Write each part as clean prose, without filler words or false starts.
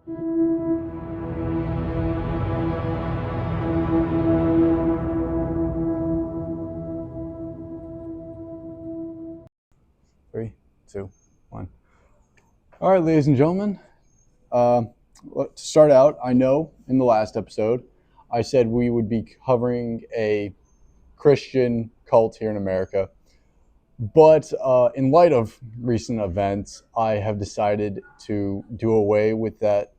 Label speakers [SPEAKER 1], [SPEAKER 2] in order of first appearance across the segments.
[SPEAKER 1] Three, two, one. All right, ladies and gentlemen. To start out, I know in the last episode I said we would be covering a Christian cult here in America. But in light of recent events, I have decided to do away with that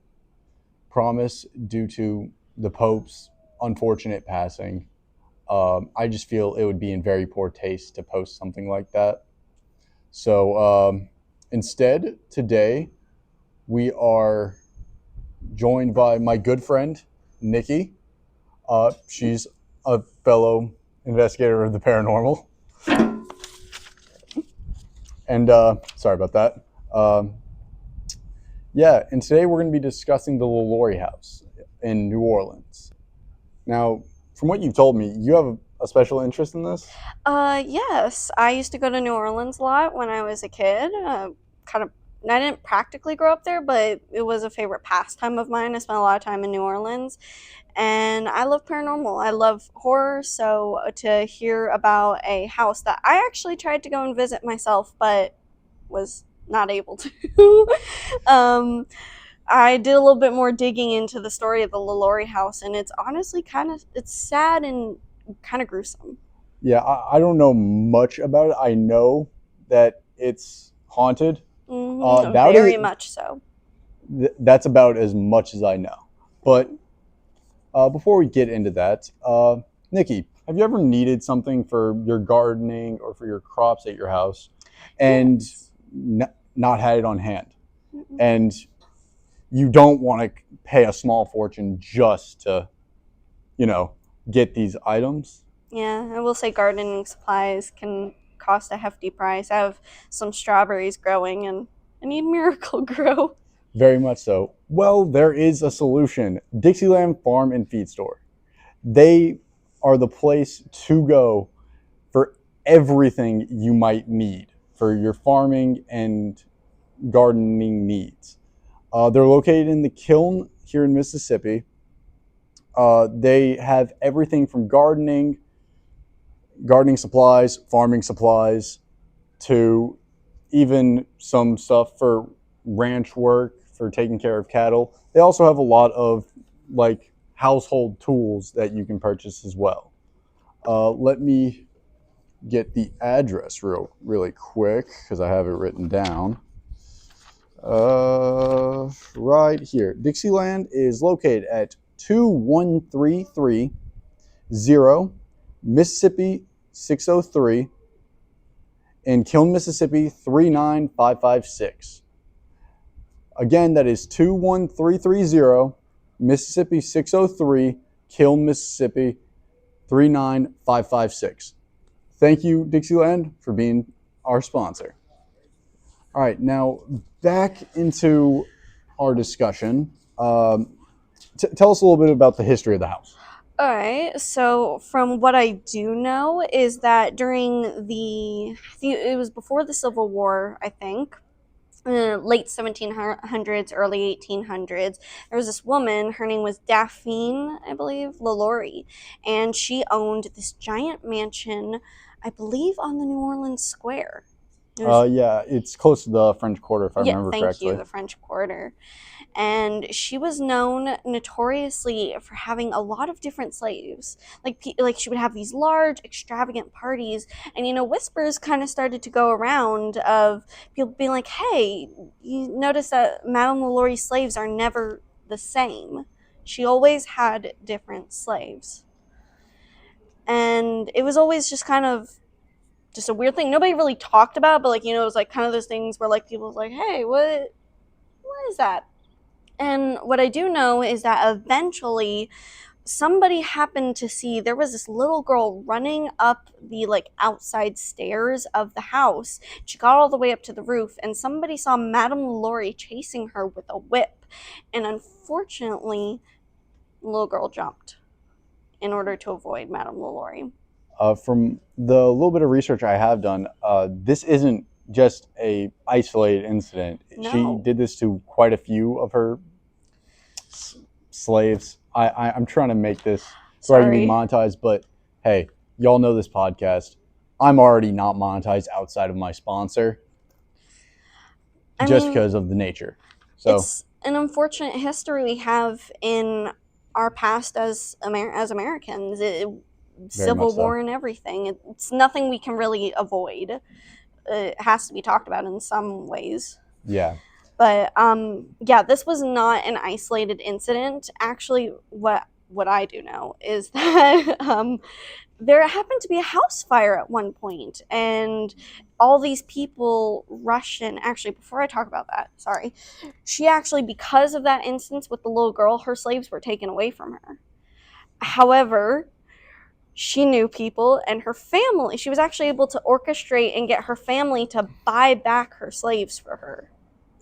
[SPEAKER 1] promise due to the Pope's unfortunate passing. I just feel it would be in very poor taste to post something like that. So instead, today we are joined by my good friend, Nikki. She's a fellow investigator of the paranormal. And sorry about that. Yeah, and today we're going to be discussing the LaLaurie house in New Orleans. Now, from what you've told me, you have a special interest in this?
[SPEAKER 2] Yes. I used to go to New Orleans a lot when I was a kid. I didn't practically grow up there, but it was a favorite pastime of mine. I spent a lot of time in New Orleans, and I love paranormal. I love horror, so to hear about a house that I actually tried to go and visit myself, but was not able to. um, I did a little bit more digging into the story of the LaLaurie house, and it's honestly it's sad and kind of gruesome.
[SPEAKER 1] Yeah, I don't know much about it. I know that it's haunted. That is,
[SPEAKER 2] Very much so.
[SPEAKER 1] that's about as much as I know. But before we get into that, Nikki, have you ever needed something for your gardening or for your crops at your house and
[SPEAKER 2] Yes.
[SPEAKER 1] not had it on hand?
[SPEAKER 2] Mm-mm.
[SPEAKER 1] And you don't want to pay a small fortune just to, get these items?
[SPEAKER 2] Yeah, I will say gardening supplies can cost a hefty price. I have some strawberries growing and I need Miracle Grow.
[SPEAKER 1] Very much so. Well, there is a solution. Dixieland Farm and Feed Store. They are the place to go for everything you might need for your farming and gardening needs. They're located in the Kiln here in Mississippi. They have everything from gardening supplies, farming supplies, to even some stuff for ranch work, for taking care of cattle. They also have a lot of like household tools that you can purchase as well. Let me get the address really quick because I have it written down. Right here. Dixieland is located at 21330 Mississippi 603 in Kiln, Mississippi 39556. Again, that is 21330 Mississippi 603, Kiln, Mississippi 39556. Thank you, Dixieland, for being our sponsor. All right, now back into our discussion. Tell us a little bit about the history of the house.
[SPEAKER 2] All right, so from what I do know is that during it was before the Civil War, I think, late 1700s, early 1800s, there was this woman, her name was Daphne, I believe, LaLaurie, and she owned this giant mansion, I believe, on the New Orleans Square.
[SPEAKER 1] Yeah, it's close to the French Quarter, if I
[SPEAKER 2] Yeah,
[SPEAKER 1] remember
[SPEAKER 2] thank you,
[SPEAKER 1] correctly.
[SPEAKER 2] the French Quarter. And she was known notoriously for having a lot of different slaves. Like she would have these large, extravagant parties, and whispers kind of started to go around of people being like, "Hey, you notice that Madame LaLaurie's slaves are never the same. She always had different slaves." And it was always just kind of just a weird thing. Nobody really talked about it, but it was like kind of those things where like people was like, "Hey, what is that?" And what I do know is that eventually somebody happened to see there was this little girl running up the outside stairs of the house. She got all the way up to the roof, and somebody saw Madame LaLaurie chasing her with a whip. And unfortunately, the little girl jumped in order to avoid Madame LaLaurie.
[SPEAKER 1] From the little bit of research I have done, this isn't just a isolated incident. She
[SPEAKER 2] No.
[SPEAKER 1] did this to quite a few of her slaves. I'm trying to make this so I can be
[SPEAKER 2] Sorry.
[SPEAKER 1] monetized, but hey, y'all know this podcast. I'm already not monetized outside of my sponsor
[SPEAKER 2] I
[SPEAKER 1] just
[SPEAKER 2] mean,
[SPEAKER 1] because of the nature. So
[SPEAKER 2] it's an unfortunate history we have in our past as Americans.
[SPEAKER 1] very much
[SPEAKER 2] Civil
[SPEAKER 1] so.
[SPEAKER 2] War and everything. It's nothing we can really avoid. It has to be talked about in some ways.
[SPEAKER 1] Yeah.
[SPEAKER 2] But yeah, this was not an isolated incident. Actually, what I do know is that there happened to be a house fire at one point, and all these people rushed in. Actually, before I talk about that, sorry, she actually, because of that instance with the little girl, her slaves were taken away from her. However, she knew people and her family. She was actually able to orchestrate and get her family to buy back her slaves for her.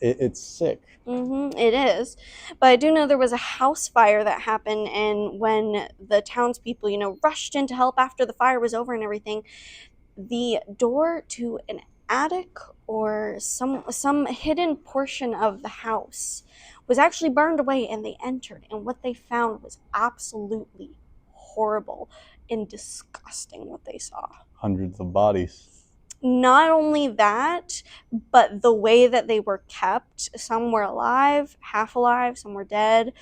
[SPEAKER 1] It's sick.
[SPEAKER 2] It is. But I do know there was a house fire that happened, and when the townspeople, rushed in to help after the fire was over and everything, the door to an attic or some hidden portion of the house was actually burned away, and they entered, and what they found was absolutely horrible and disgusting what they saw.
[SPEAKER 1] Hundreds of bodies.
[SPEAKER 2] Not only that, but the way that they were kept. Some were alive, half alive, some were dead.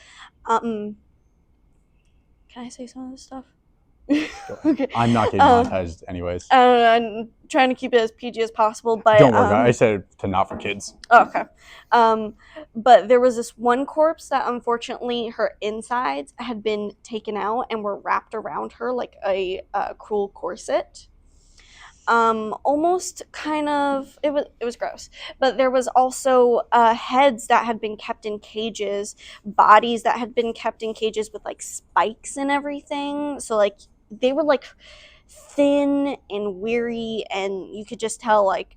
[SPEAKER 2] Can I say some of this stuff? Okay.
[SPEAKER 1] I'm not getting monetized anyways.
[SPEAKER 2] I'm trying to keep it as PG as possible, but
[SPEAKER 1] Don't worry, I said it to not for kids.
[SPEAKER 2] okay. But there was this one corpse that unfortunately her insides had been taken out and were wrapped around her like a cruel corset. Almost kind of it was gross, but there was also heads that had been kept in cages, bodies that had been kept in cages with like spikes and everything, so like they were like thin and weary, and you could just tell like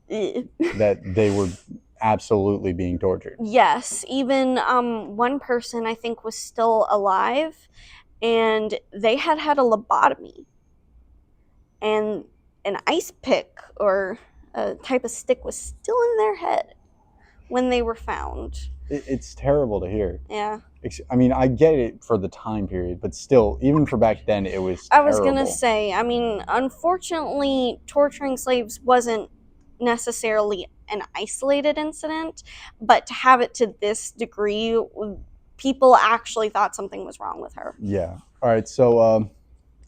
[SPEAKER 1] that they were absolutely being tortured.
[SPEAKER 2] Yes, even one person I think was still alive, and they had a lobotomy, and an ice pick or a type of stick was still in their head when they were found.
[SPEAKER 1] It's terrible to hear.
[SPEAKER 2] Yeah.
[SPEAKER 1] I mean, I get it for the time period, but still, even for back then, it was
[SPEAKER 2] I
[SPEAKER 1] terrible.
[SPEAKER 2] was gonna say, I mean, unfortunately, torturing slaves wasn't necessarily an isolated incident, but to have it to this degree, people actually thought something was wrong with her.
[SPEAKER 1] Yeah. All right. So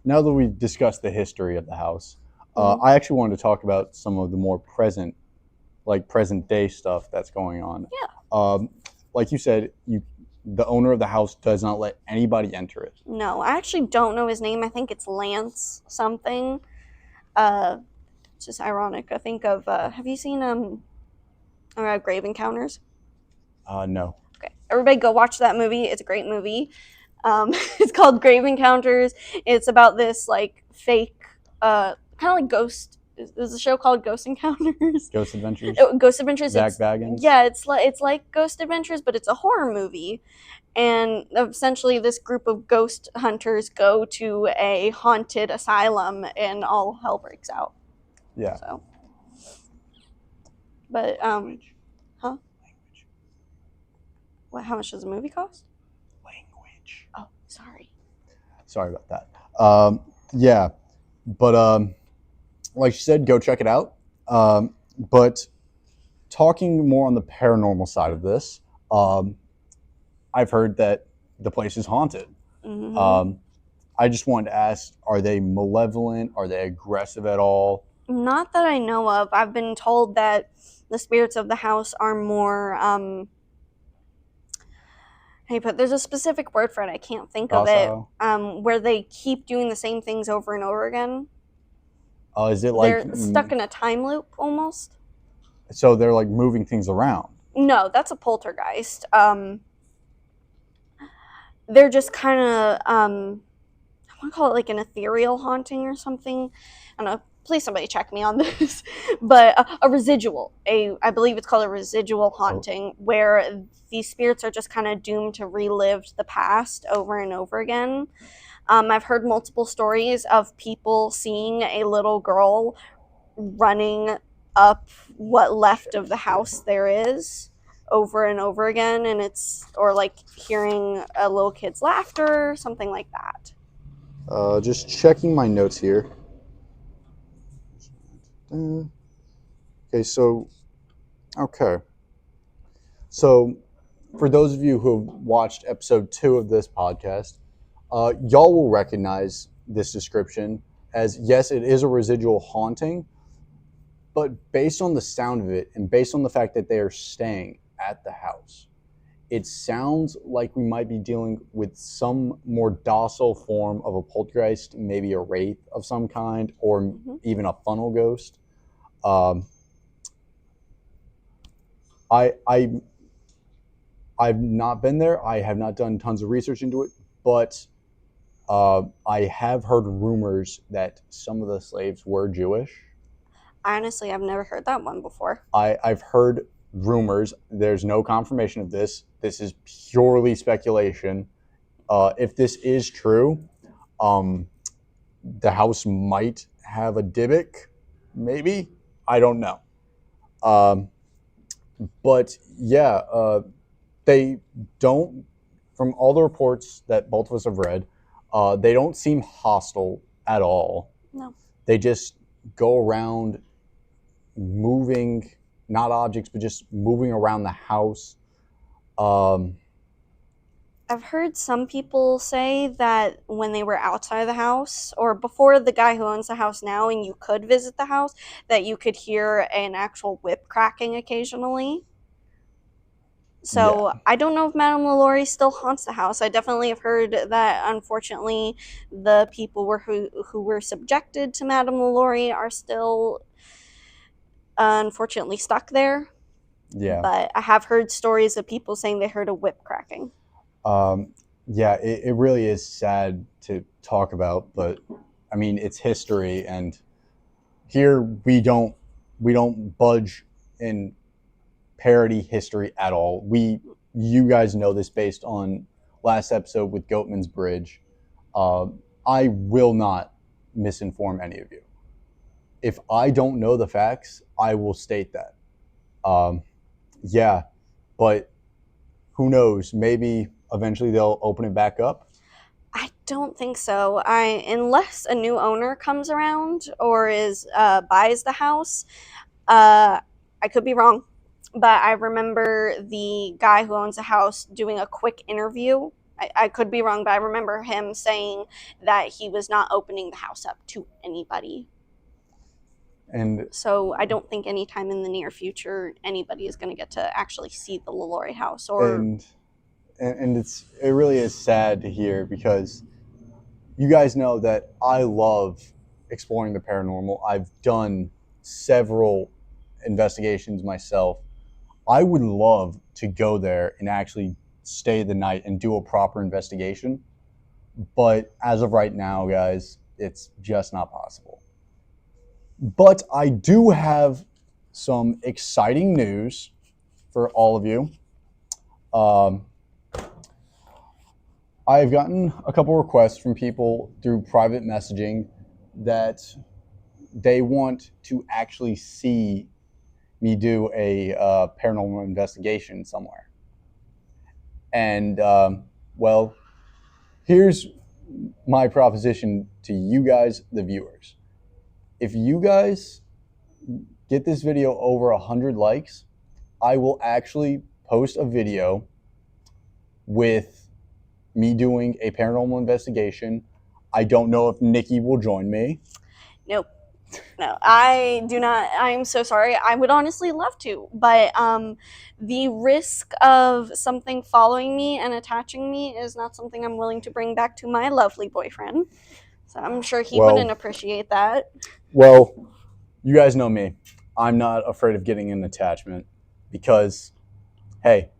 [SPEAKER 1] now that we've discussed the history of the house, I actually wanted to talk about some of the more present day stuff that's going on.
[SPEAKER 2] Yeah.
[SPEAKER 1] Like you said, the owner of the house does not let anybody enter it.
[SPEAKER 2] No, I actually don't know his name. I think it's Lance something. It's just ironic. I think of have you seen Grave Encounters?
[SPEAKER 1] No.
[SPEAKER 2] Okay, everybody go watch that movie. It's a great movie. It's called Grave Encounters. It's about this like fake, kind of like Ghost. There's a show called Ghost Encounters.
[SPEAKER 1] Ghost Adventures.
[SPEAKER 2] Ghost Adventures.
[SPEAKER 1] Zach Baggins.
[SPEAKER 2] Yeah, it's like Ghost Adventures, but it's a horror movie. And essentially, this group of ghost hunters go to a haunted asylum, and all hell breaks out.
[SPEAKER 1] Yeah.
[SPEAKER 2] So, but
[SPEAKER 1] Language.
[SPEAKER 2] huh?
[SPEAKER 1] Language.
[SPEAKER 2] What? How much does a movie cost?
[SPEAKER 1] Language.
[SPEAKER 2] Oh, sorry.
[SPEAKER 1] Sorry about that. Yeah, but like you said, go check it out. But talking more on the paranormal side of this, I've heard that the place is haunted.
[SPEAKER 2] Mm-hmm.
[SPEAKER 1] I just wanted to ask, are they malevolent? Are they aggressive at all?
[SPEAKER 2] Not that I know of. I've been told that the spirits of the house are more but there's a specific word for it. I can't think of it. Where they keep doing the same things over and over again.
[SPEAKER 1] Is it like
[SPEAKER 2] they're stuck in a time loop almost?
[SPEAKER 1] So they're like moving things around?
[SPEAKER 2] No, that's a poltergeist. They're just kind of I want to call it like an ethereal haunting or something. I don't know. Please somebody check me on this. But a residual. I believe it's called a residual haunting, where these spirits are just kind of doomed to relive the past over and over again. I've heard multiple stories of people seeing a little girl running up what left of the house there is over and over again, and it's, or like hearing a little kid's laughter, something like that.
[SPEAKER 1] Just checking my notes here. Okay, so for those of you who have watched episode 2 of this podcast, y'all will recognize this description as, yes, it is a residual haunting, but based on the sound of it and based on the fact that they are staying at the house, it sounds like we might be dealing with some more docile form of a poltergeist, maybe a wraith of some kind, or even a funnel ghost. I've not been there. I have not done tons of research into it, but I have heard rumors that some of the slaves were Jewish.
[SPEAKER 2] Honestly, I've never heard that one before.
[SPEAKER 1] I've heard rumors. There's no confirmation of this. This is purely speculation. If this is true, the house might have a Dybbuk, maybe. I don't know. But yeah, they don't, from all the reports that both of us have read, they don't seem hostile at all.
[SPEAKER 2] No.
[SPEAKER 1] They just go around moving, not objects, but just moving around the house.
[SPEAKER 2] I've heard some people say that when they were outside the house, or before the guy who owns the house now, and you could visit the house, that you could hear an actual whip cracking occasionally. So
[SPEAKER 1] Yeah.
[SPEAKER 2] I don't know if Madame LaLaurie still haunts the house. I definitely have heard that, unfortunately, the people who were subjected to Madame LaLaurie are still, unfortunately, stuck there.
[SPEAKER 1] Yeah.
[SPEAKER 2] But I have heard stories of people saying they heard a whip cracking.
[SPEAKER 1] Yeah, it really is sad to talk about, but I mean, it's history, and here we don't budge in parody history at all. You guys know this based on last episode with Goatman's Bridge. I will not misinform any of you. If I don't know the facts, I will state that. Yeah, but who knows? Maybe eventually they'll open it back up.
[SPEAKER 2] I don't think so. Unless a new owner comes around or buys the house. I could be wrong, but I remember the guy who owns the house doing a quick interview. I could be wrong, but I remember him saying that he was not opening the house up to anybody.
[SPEAKER 1] And
[SPEAKER 2] so I don't think anytime in the near future anybody is going to get to actually see the LaLaurie house. And
[SPEAKER 1] it really is sad to hear, because you guys know that I love exploring the paranormal. I've done several investigations myself. I would love to go there and actually stay the night and do a proper investigation. But as of right now, guys, it's just not possible. But I do have some exciting news for all of you. I've gotten a couple requests from people through private messaging that they want to actually see me do a paranormal investigation somewhere. And, well, here's my proposition to you guys, the viewers. If you guys get this video over 100 likes, I will actually post a video with me doing a paranormal investigation. I don't know if Nikki will join me.
[SPEAKER 2] Nope. No, I do not. I'm so sorry. I would honestly love to, but the risk of something following me and attaching me is not something I'm willing to bring back to my lovely boyfriend. So I'm sure he wouldn't appreciate that.
[SPEAKER 1] Well, you guys know me. I'm not afraid of getting an attachment because, hey,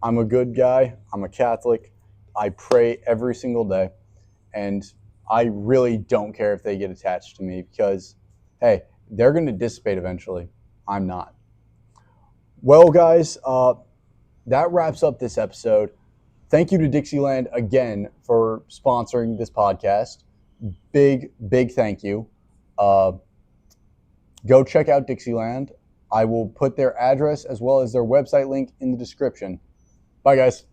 [SPEAKER 1] I'm a good guy. I'm a Catholic. I pray every single day. And I really don't care if they get attached to me because, hey, they're going to dissipate eventually. I'm not. Well, guys, that wraps up this episode. Thank you to Dixieland again for sponsoring this podcast. Big, big thank you. Go check out Dixieland. I will put their address as well as their website link in the description. Bye, guys.